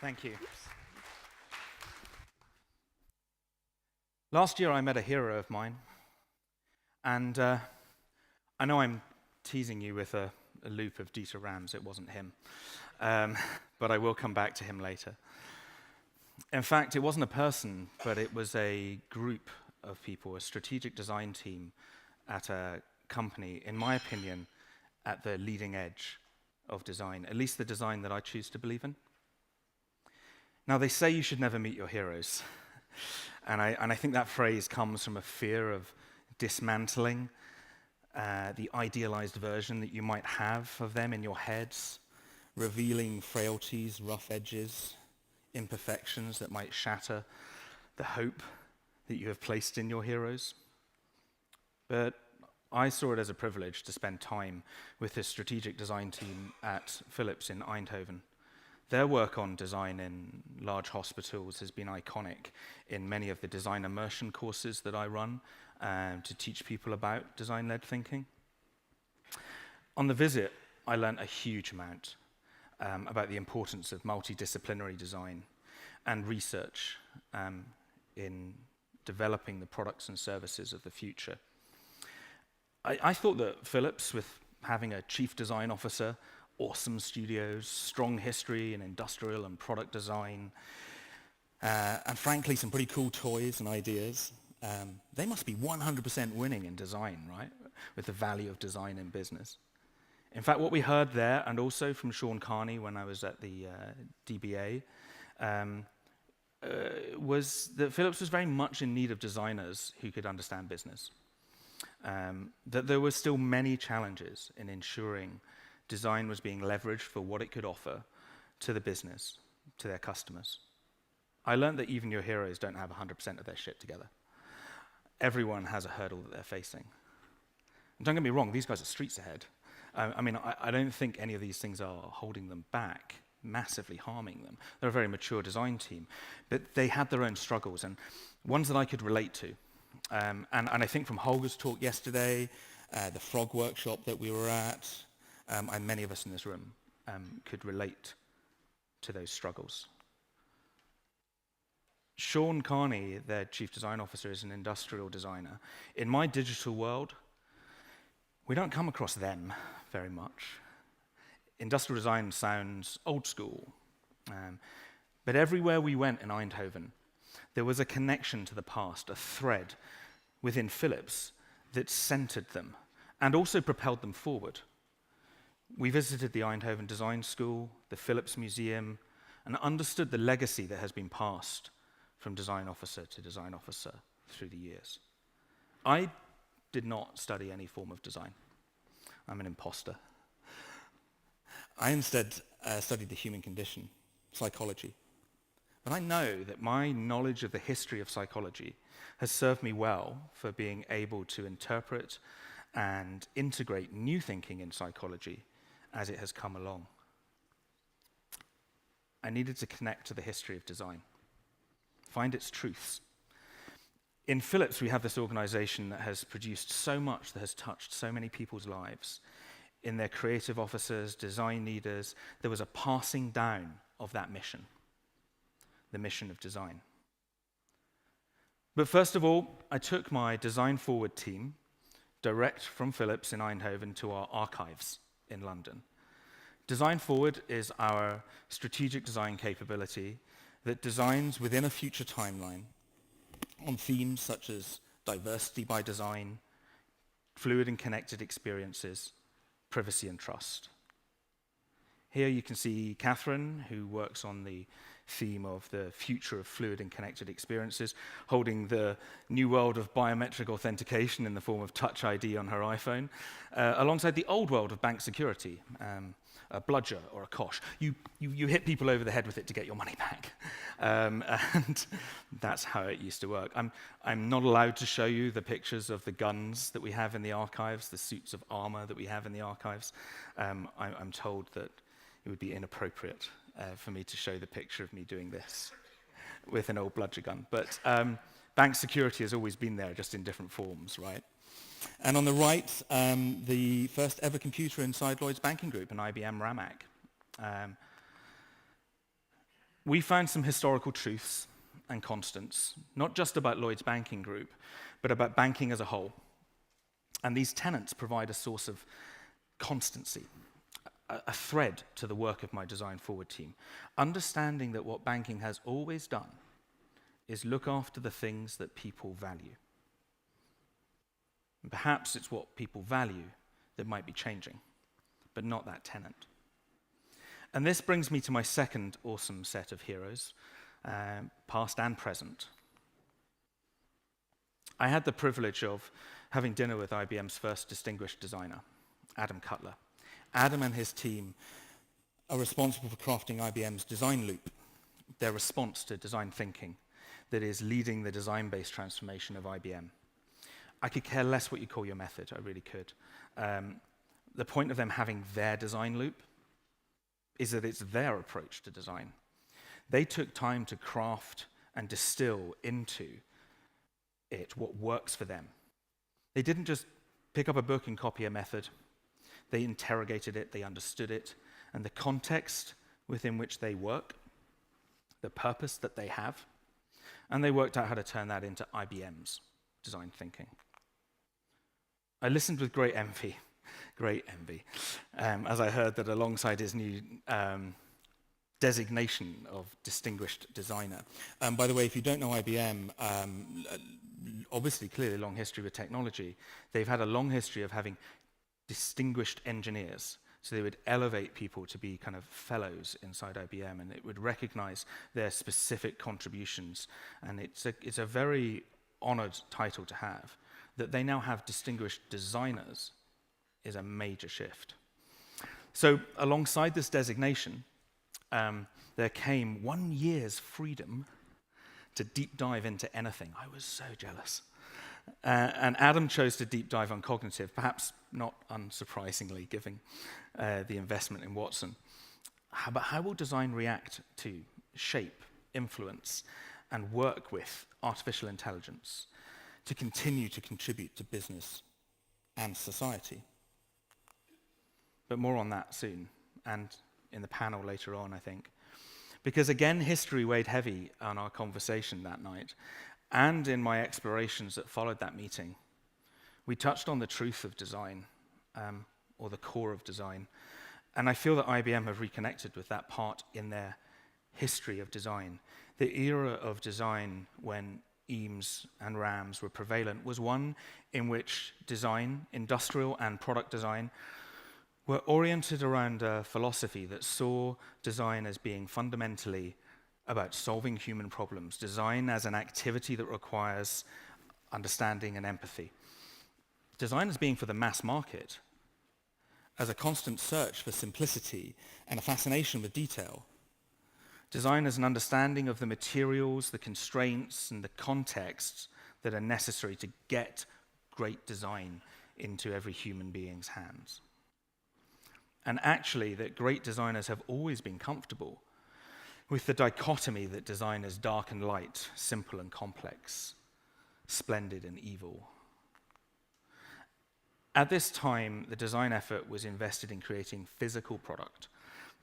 Thank you. Last year I met a hero of mine, and I know I'm teasing you with a loop of Dieter Rams. It wasn't him, but I will come back to him later. In fact, it wasn't a person, but it was a group of people, a strategic design team at a company, in my opinion, at the leading edge of design, at least the design that I choose to believe in. Now, they say you should never meet your heroes, and I think that phrase comes from a fear of dismantling the idealized version that you might have of them in your heads, revealing frailties, rough edges, imperfections that might shatter the hope that you have placed in your heroes. But I saw it as a privilege to spend time with the strategic design team at Philips in Eindhoven. Their work on design in large hospitals has been iconic in many of the design immersion courses that I run to teach people about design-led thinking. On the visit, I learned a huge amount about the importance of multidisciplinary design and research in developing the products and services of the future. I thought that Philips, with having a chief design officer, awesome studios, strong history in industrial and product design, and frankly, some pretty cool toys and ideas, they must be 100% winning in design, right? With the value of design in business. In fact, what we heard there, and also from Sean Carney when I was at the DBA, was that Philips was very much in need of designers who could understand business. That there were still many challenges in ensuring design was being leveraged for what it could offer to the business, to their customers. I learned that even your heroes don't have 100% of their shit together. Everyone has a hurdle that they're facing. And don't get me wrong, these guys are streets ahead. I don't think any of these things are holding them back, massively harming them. They're a very mature design team, but they had their own struggles, and ones that I could relate to. And I think from Holger's talk yesterday, the frog workshop that we were at, and many of us in this room could relate to those struggles. Sean Carney, their chief design officer, is an industrial designer. In my digital world, we don't come across them very much. Industrial design sounds old school. But everywhere we went in Eindhoven, there was a connection to the past, a thread within Philips that centered them and also propelled them forward. We visited the Eindhoven Design School, the Philips Museum, and understood the legacy that has been passed from design officer to design officer through the years. I did not study any form of design. I'm an imposter. I instead studied the human condition, psychology. But I know that my knowledge of the history of psychology has served me well for being able to interpret and integrate new thinking in psychology as it has come along. I needed to connect to the history of design, find its truths. In Philips, we have this organization that has produced so much, that has touched so many people's lives. In their creative officers, design leaders, there was a passing down of that mission, the mission of design. But first of all, I took my Design Forward team direct from Philips in Eindhoven to our archives in London. Design Forward is our strategic design capability that designs within a future timeline on themes such as diversity by design, fluid and connected experiences, privacy and trust. Here you can see Catherine, who works on the theme of the future of fluid and connected experiences, holding the new world of biometric authentication in the form of Touch ID on her iPhone, alongside the old world of bank security, a bludger or a kosh. You hit people over the head with it to get your money back. And that's how it used to work. I'm not allowed to show you the pictures of the guns that we have in the archives, the suits of armor that we have in the archives. I'm told that it would be inappropriate for me to show the picture of me doing this with an old bludger gun. But bank security has always been there, just in different forms, right? And on the right, the first ever computer inside Lloyd's Banking Group, an IBM Ramac. We found some historical truths and constants, not just about Lloyd's Banking Group, but about banking as a whole. And these tenets provide a source of constancy, a thread to the work of my Design Forward team, understanding that what banking has always done is look after the things that people value. And perhaps it's what people value that might be changing, but not that tenet. And this brings me to my second awesome set of heroes, past and present. I had the privilege of having dinner with IBM's first distinguished designer, Adam Cutler. Adam and his team are responsible for crafting IBM's design loop, their response to design thinking that is leading the design-based transformation of IBM. I could care less what you call your method, I really could. The point of them having their design loop is that it's their approach to design. They took time to craft and distill into it what works for them. They didn't just pick up a book and copy a method. They interrogated it, they understood it, and the context within which they work, the purpose that they have, and they worked out how to turn that into IBM's design thinking. I listened with great envy, as I heard that alongside his new designation of distinguished designer. By the way, if you don't know IBM, obviously clearly a long history with technology, they've had a long history of having distinguished engineers. So they would elevate people to be kind of fellows inside IBM, and it would recognize their specific contributions. And it's a very honored title to have. That they now have distinguished designers is a major shift. So alongside this designation, there came 1 year's freedom to deep dive into anything. I was so jealous. And Adam chose to deep dive on cognitive, perhaps not unsurprisingly, given the investment in Watson. But how will design react to, shape, influence, and work with artificial intelligence to continue to contribute to business and society? But more on that soon, and in the panel later on, I think. Because again, history weighed heavy on our conversation that night, and in my explorations that followed that meeting. We touched on the truth of design, or the core of design, and I feel that IBM have reconnected with that part in their history of design. The era of design when EAMS and RAMs were prevalent was one in which design, industrial and product design, were oriented around a philosophy that saw design as being fundamentally about solving human problems, design as an activity that requires understanding and empathy. Design as being for the mass market, as a constant search for simplicity and a fascination with detail. Design as an understanding of the materials, the constraints, and the contexts that are necessary to get great design into every human being's hands. And actually, that great designers have always been comfortable with the dichotomy that design is dark and light, simple and complex, splendid and evil. At this time, the design effort was invested in creating physical product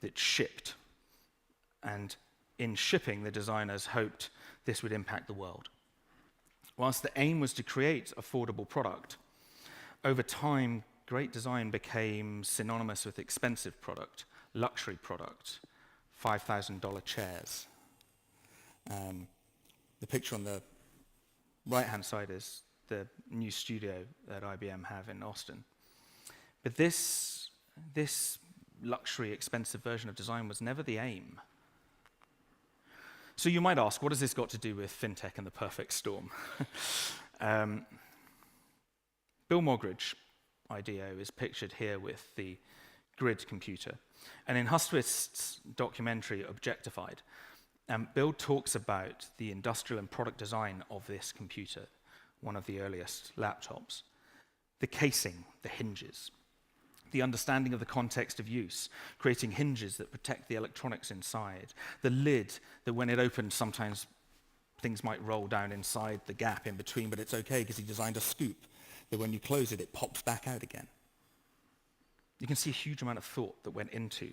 that shipped. And in shipping, the designers hoped this would impact the world. Whilst the aim was to create affordable product, over time, great design became synonymous with expensive product, luxury product, $5,000 chairs. The picture on the right-hand side is the new studio that IBM have in Austin. But this luxury, expensive version of design was never the aim. So you might ask, what has this got to do with fintech and the perfect storm? Bill Moggridge, IDEO, is pictured here with the grid computer. And in Hustwist's documentary, Objectified, Bill talks about the industrial and product design of this computer, one of the earliest laptops. The casing, the hinges, the understanding of the context of use, creating hinges that protect the electronics inside, the lid that when it opens, sometimes things might roll down inside the gap in between, but it's okay because he designed a scoop that when you close it, it pops back out again. You can see a huge amount of thought that went into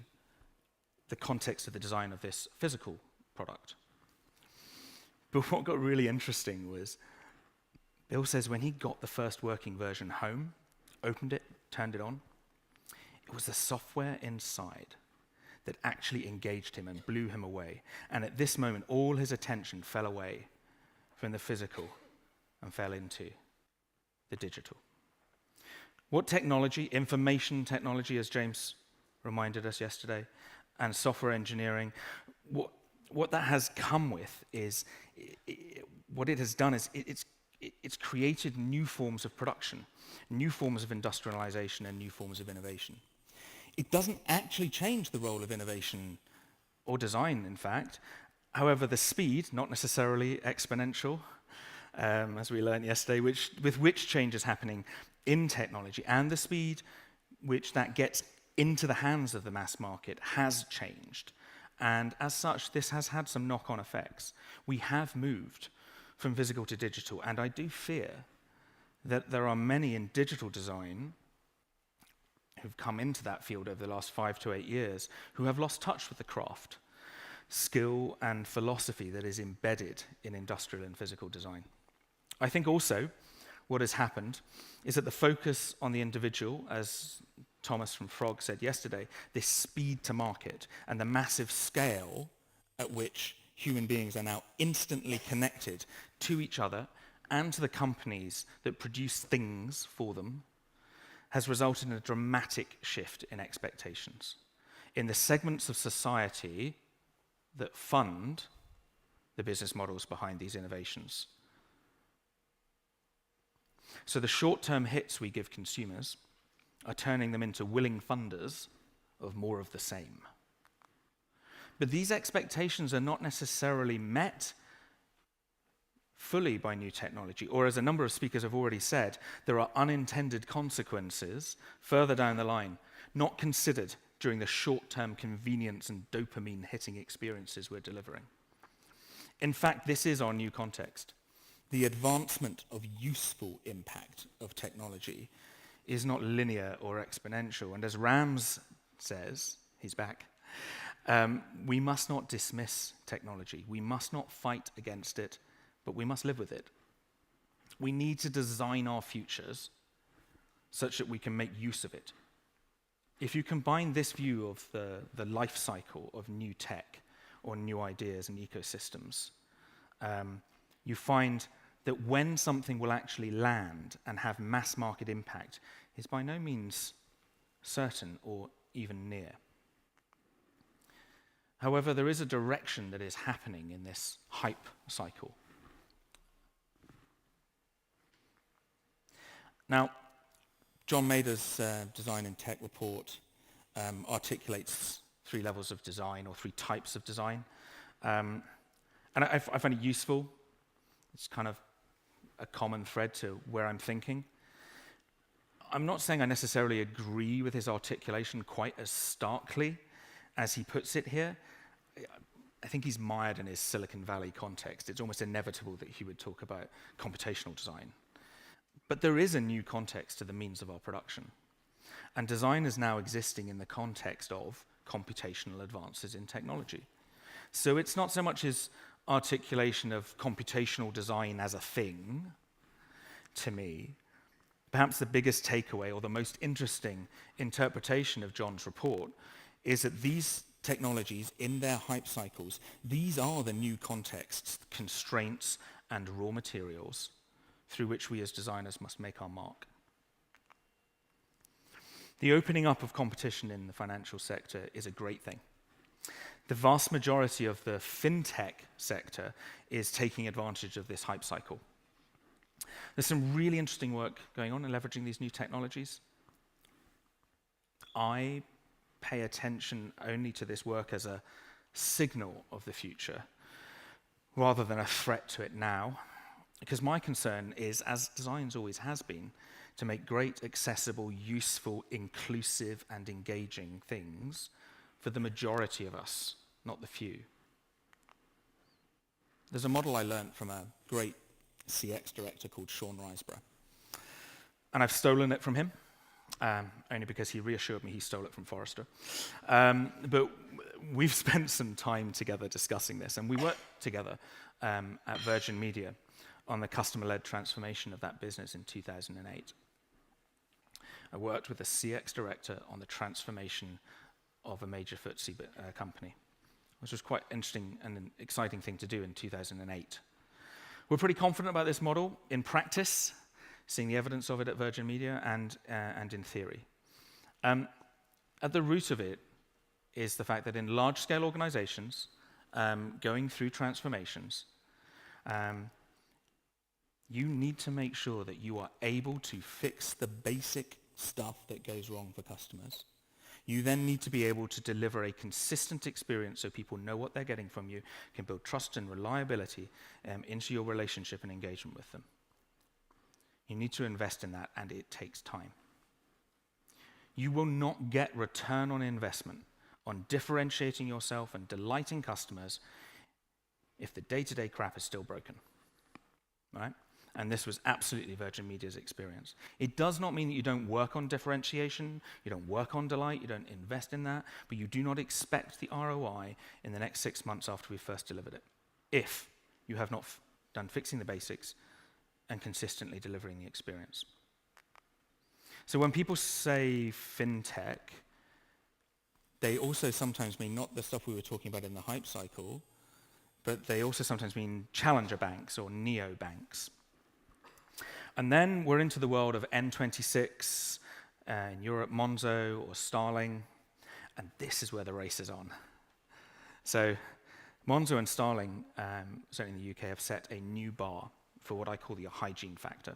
the context of the design of this physical product. But what got really interesting was, Bill says when he got the first working version home, opened it, turned it on, it was the software inside that actually engaged him and blew him away. And at this moment, all his attention fell away from the physical and fell into the digital. What technology, information technology, as James reminded us yesterday, and software engineering, what that has come with is, what it has done is it's created new forms of production, new forms of industrialization, and new forms of innovation. It doesn't actually change the role of innovation or design, in fact. However, the speed, not necessarily exponential, as we learned yesterday, with which change is happening in technology, and the speed which that gets into the hands of the mass market has changed. And as such, this has had some knock-on effects. We have moved from physical to digital, and I do fear that there are many in digital design who've come into that field over the last 5 to 8 years who have lost touch with the craft, skill, and philosophy that is embedded in industrial and physical design. I think also what has happened is that the focus on the individual, as Thomas from Frog said yesterday, this speed to market and the massive scale at which human beings are now instantly connected to each other and to the companies that produce things for them, has resulted in a dramatic shift in expectations in the segments of society that fund the business models behind these innovations. So the short-term hits we give consumers are turning them into willing funders of more of the same. But these expectations are not necessarily met fully by new technology, or as a number of speakers have already said, there are unintended consequences further down the line, not considered during the short-term convenience and dopamine-hitting experiences we're delivering. In fact, this is our new context. The advancement of useful impact of technology is not linear or exponential, and as Rams says, he's back, we must not dismiss technology. We must not fight against it, but we must live with it. We need to design our futures such that we can make use of it. If you combine this view of the life cycle of new tech or new ideas and ecosystems, you find that when something will actually land and have mass market impact is by no means certain or even near. However, there is a direction that is happening in this hype cycle. Now, John Mader's Design and Tech report articulates 3 levels of design, or 3 types of design. And I find it useful. It's kind of a common thread to where I'm thinking. I'm not saying I necessarily agree with his articulation quite as starkly as he puts it here. I think he's mired in his Silicon Valley context. It's almost inevitable that he would talk about computational design. But there is a new context to the means of our production. And design is now existing in the context of computational advances in technology. So it's not so much his articulation of computational design as a thing, to me. Perhaps the biggest takeaway or the most interesting interpretation of John's report is that these technologies in their hype cycles, these are the new contexts, constraints, and raw materials through which we as designers must make our mark. The opening up of competition in the financial sector is a great thing. The vast majority of the fintech sector is taking advantage of this hype cycle. There's some really interesting work going on in leveraging these new technologies. I pay attention only to this work as a signal of the future, rather than a threat to it now. Because my concern is, as design's always has been, to make great, accessible, useful, inclusive, and engaging things for the majority of us, not the few. There's a model I learned from a great CX director called Sean Riseborough. And I've stolen it from him, only because he reassured me he stole it from Forrester. But we've spent some time together discussing this, and we worked together at Virgin Media on the customer-led transformation of that business in 2008. I worked with the CX director on the transformation of a major FTSE company, which was quite interesting and an exciting thing to do in 2008. We're pretty confident about this model in practice, seeing the evidence of it at Virgin Media and in theory. At the root of it is the fact that in large-scale organizations going through transformations, you need to make sure that you are able to fix the basic stuff that goes wrong for customers. You then need to be able to deliver a consistent experience so people know what they're getting from you, can build trust and reliability into your relationship and engagement with them. You need to invest in that, and it takes time. You will not get return on investment on differentiating yourself and delighting customers if the day-to-day crap is still broken, right? And this was absolutely Virgin Media's experience. It does not mean that you don't work on differentiation, you don't work on delight, you don't invest in that, but you do not expect the ROI in the next 6 months after we first delivered it, if you have not done fixing the basics and consistently delivering the experience. So when people say fintech, they also sometimes mean not the stuff we were talking about in the hype cycle, but they also sometimes mean challenger banks or neobanks. And then we're into the world of N26, in Europe, Monzo or Starling, and this is where the race is on. So Monzo and Starling, certainly in the UK, have set a new bar for what I call the hygiene factor.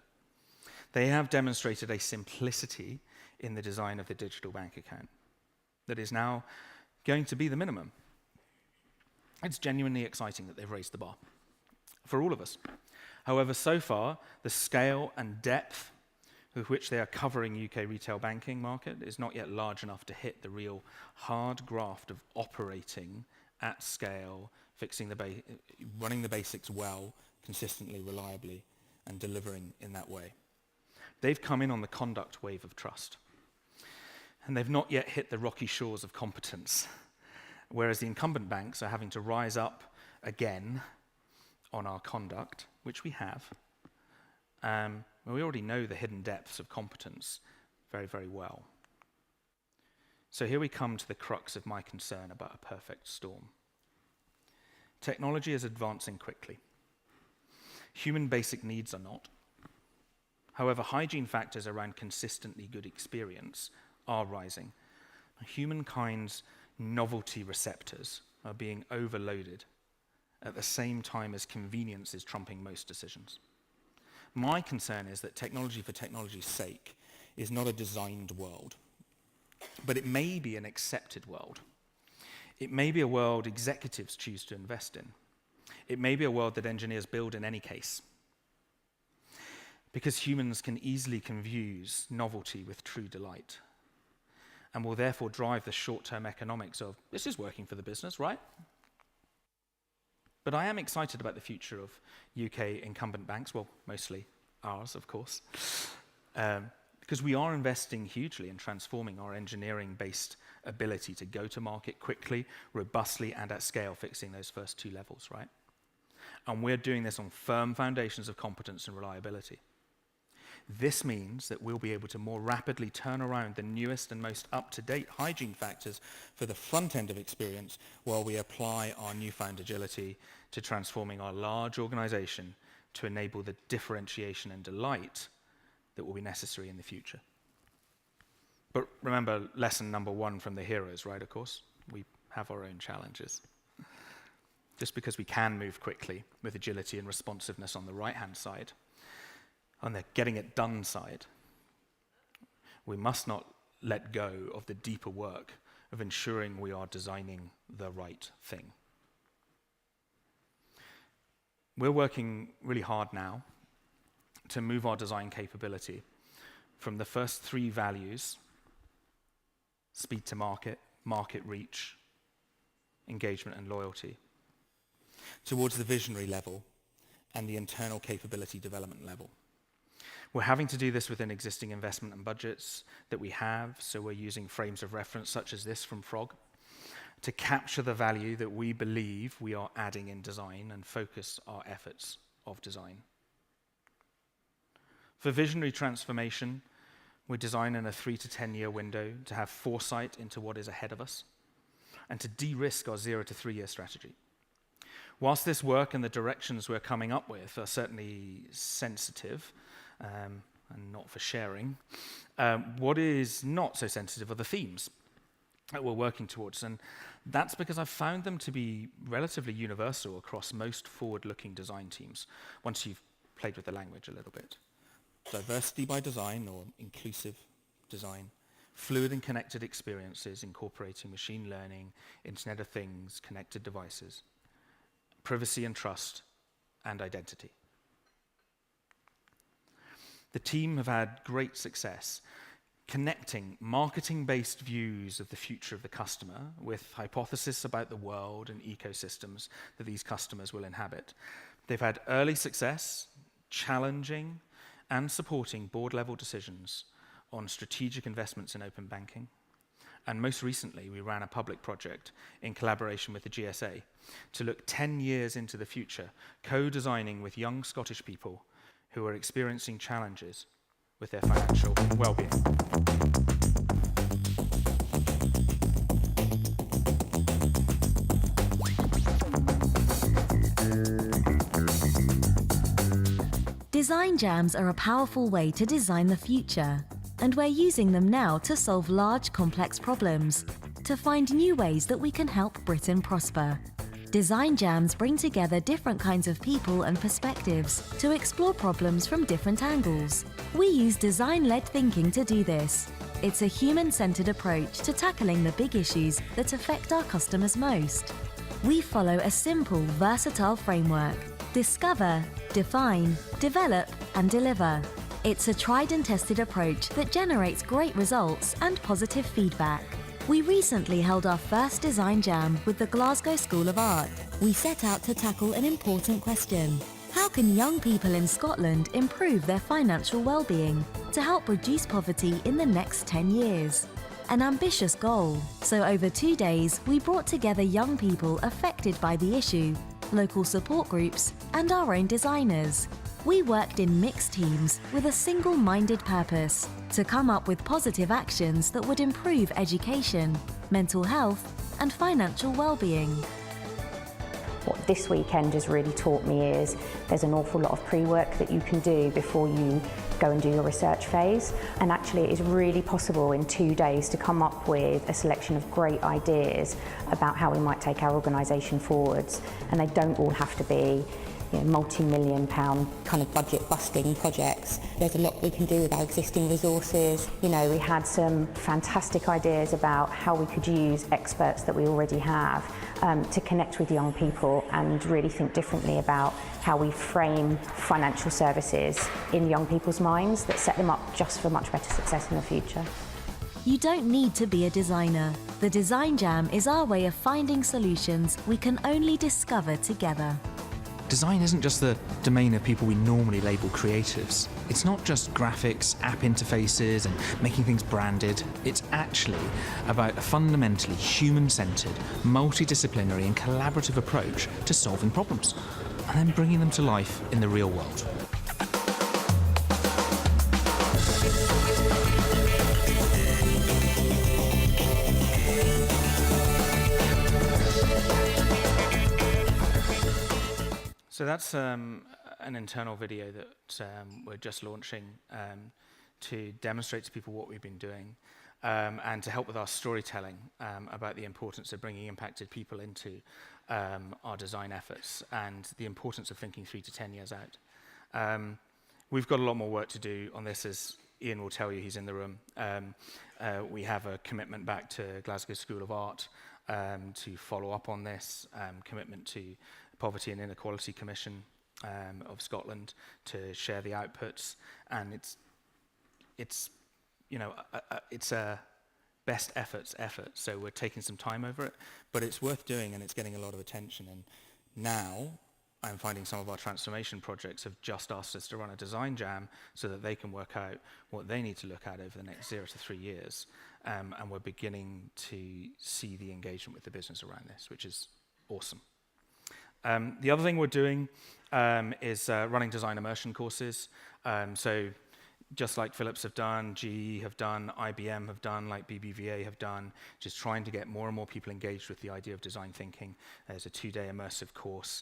They have demonstrated a simplicity in the design of the digital bank account that is now going to be the minimum. It's genuinely exciting that they've raised the bar for all of us. However, so far, the scale and depth with which they are covering UK retail banking market is not yet large enough to hit the real hard graft of operating at scale, running the basics well, consistently, reliably, and delivering in that way. They've come in on the conduct wave of trust, and they've not yet hit the rocky shores of competence, whereas the incumbent banks are having to rise up again on our conduct, which we have. We already know the hidden depths of competence very, very well. So here we come to the crux of my concern about a perfect storm. Technology is advancing quickly. Human basic needs are not. However, hygiene factors around consistently good experience are rising. Humankind's novelty receptors are being overloaded at the same time as convenience is trumping most decisions. My concern is that technology for technology's sake is not a designed world, but it may be an accepted world. It may be a world executives choose to invest in. It may be a world that engineers build in any case, because humans can easily confuse novelty with true delight and will therefore drive the short-term economics of, this is working for the business, right? But I am excited about the future of UK incumbent banks, well, mostly ours, of course, because we are investing hugely in transforming our engineering-based ability to go to market quickly, robustly, and at scale, fixing those first two levels, right? And we're doing this on firm foundations of competence and reliability. This means that we'll be able to more rapidly turn around the newest and most up-to-date hygiene factors for the front end of experience while we apply our newfound agility to transforming our large organization to enable the differentiation and delight that will be necessary in the future. But remember lesson number one from the heroes, right, of course? We have our own challenges. Just because we can move quickly with agility and responsiveness on the right-hand side, on the getting it done side, we must not let go of the deeper work of ensuring we are designing the right thing. We're working really hard now to move our design capability from the first three values, speed to market, market reach, engagement and loyalty, towards the visionary level and the internal capability development level. We're having to do this within existing investment and budgets that we have, so we're using frames of reference such as this from Frog to capture the value that we believe we are adding in design and focus our efforts of design. For visionary transformation, we're designing a 3 to 10 year window to have foresight into what is ahead of us and to de-risk our 0 to 3 year strategy. Whilst this work and the directions we're coming up with are certainly sensitive and not for sharing, what is not so sensitive are the themes that we're working towards, and that's because I've found them to be relatively universal across most forward-looking design teams, once you've played with the language a little bit. Diversity by design, or inclusive design, fluid and connected experiences incorporating machine learning, Internet of Things, connected devices, privacy and trust, and identity. The team have had great success connecting marketing-based views of the future of the customer with hypotheses about the world and ecosystems that these customers will inhabit. They've had early success challenging and supporting board-level decisions on strategic investments in open banking. And most recently, we ran a public project in collaboration with the GSA to look 10 years into the future, co-designing with young Scottish people who are experiencing challenges with their financial well-being. Design jams are a powerful way to design the future, and we're using them now to solve large, complex problems, to find new ways that we can help Britain prosper. Design jams bring together different kinds of people and perspectives to explore problems from different angles. We use design-led thinking to do this. It's a human-centered approach to tackling the big issues that affect our customers most. We follow a simple, versatile framework: discover, define, develop, and deliver. It's a tried and tested approach that generates great results and positive feedback. We recently held our first design jam with the Glasgow School of Art. We set out to tackle an important question: how can young people in Scotland improve their financial well-being to help reduce poverty in the next 10 years? An ambitious goal. So over 2 days, we brought together young people affected by the issue, local support groups, and our own designers. We worked in mixed teams with a single-minded purpose: to come up with positive actions that would improve education, mental health, and financial well-being. What this weekend has really taught me is there's an awful lot of pre-work that you can do before you go and do your research phase. And actually it is really possible in 2 days to come up with a selection of great ideas about how we might take our organisation forwards. And they don't all have to be multi-million pound kind of budget busting projects. There's a lot we can do with our existing resources. We had some fantastic ideas about how we could use experts that we already have to connect with young people and really think differently about how we frame financial services in young people's minds that set them up just for much better success in the future. You don't need to be a designer. The Design Jam is our way of finding solutions we can only discover together. Design isn't just the domain of people we normally label creatives. It's not just graphics, app interfaces, and making things branded. It's actually about a fundamentally human-centered, multidisciplinary and collaborative approach to solving problems, and then bringing them to life in the real world. So that's an internal video that we're just launching to demonstrate to people what we've been doing and to help with our storytelling about the importance of bringing impacted people into our design efforts and the importance of thinking 3 to 10 years out. We've got a lot more work to do on this, as Ian will tell you, he's in the room. We have a commitment back to Glasgow School of Art to follow up on this, commitment to Poverty and Inequality Commission of Scotland to share the outputs, and it's a best efforts effort. So we're taking some time over it, but it's worth doing, and it's getting a lot of attention. And now I'm finding some of our transformation projects have just asked us to run a design jam so that they can work out what they need to look at over the next 0 to 3 years. And we're beginning to see the engagement with the business around this, which is awesome. The other thing we're doing is running design immersion courses. So just like Philips have done, GE have done, IBM have done, like BBVA have done, just trying to get more and more people engaged with the idea of design thinking. There's a 2-day immersive course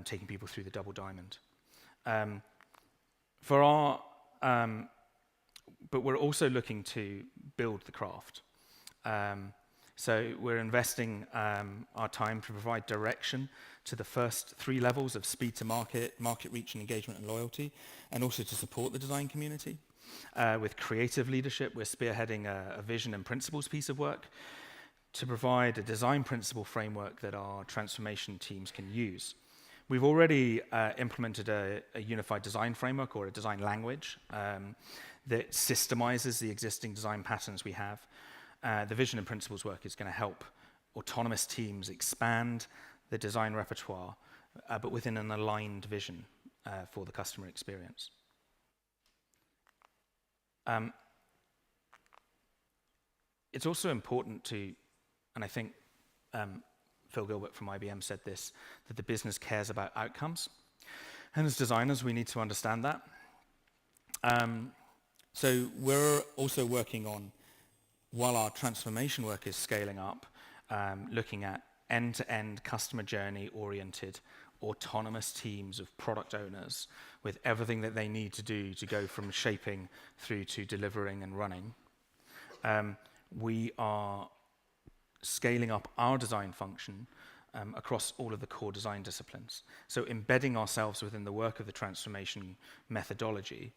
taking people through the double diamond. But we're also looking to build the craft. So we're investing our time to provide direction to the first 3 levels of speed to market, market reach and engagement and loyalty, and also to support the design community. With creative leadership, we're spearheading a vision and principles piece of work to provide a design principle framework that our transformation teams can use. We've already implemented a unified design framework or a design language that systemizes the existing design patterns we have. The vision and principles work is going to help autonomous teams expand the design repertoire, but within an aligned vision for the customer experience. It's also important to, and I think Phil Gilbert from IBM said this, that the business cares about outcomes. And as designers, we need to understand that. So we're also working on, while our transformation work is scaling up, looking at end-to-end customer journey-oriented autonomous teams of product owners with everything that they need to do to go from shaping through to delivering and running. We are scaling up our design function across all of the core design disciplines. So embedding ourselves within the work of the transformation methodology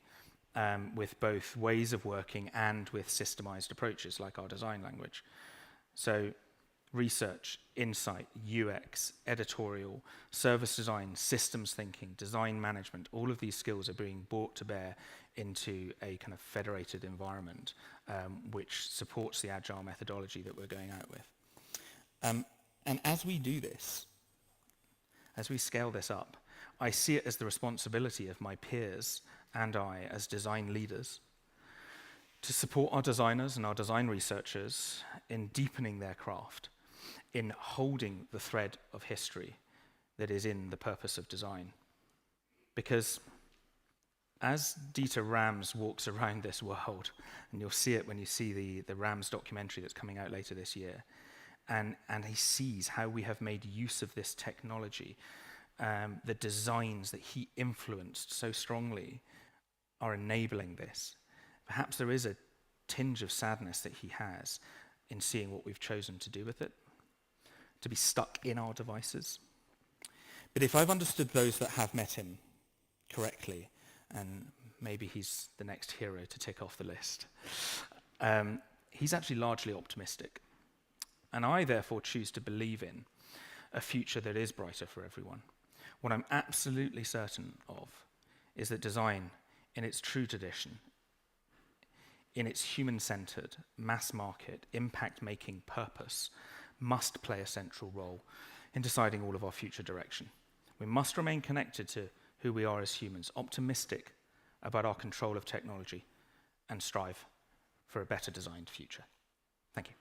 with both ways of working and with systemized approaches like our design language. So research, insight, UX, editorial, service design, systems thinking, design management, all of these skills are being brought to bear into a kind of federated environment which supports the agile methodology that we're going out with. And as we do this, as we scale this up, I see it as the responsibility of my peers and I as design leaders to support our designers and our design researchers in deepening their craft, in holding the thread of history that is in the purpose of design. Because as Dieter Rams walks around this world, and you'll see it when you see the Rams documentary that's coming out later this year, and he sees how we have made use of this technology, the designs that he influenced so strongly are enabling this. Perhaps there is a tinge of sadness that he has in seeing what we've chosen to do with it, to be stuck in our devices. But if I've understood those that have met him correctly, and maybe he's the next hero to tick off the list, he's actually largely optimistic. And I therefore choose to believe in a future that is brighter for everyone. What I'm absolutely certain of is that design, in its true tradition, in its human-centered, mass-market, impact-making purpose, must play a central role in deciding all of our future direction. We must remain connected to who we are as humans, optimistic about our control of technology, and strive for a better designed future. Thank you.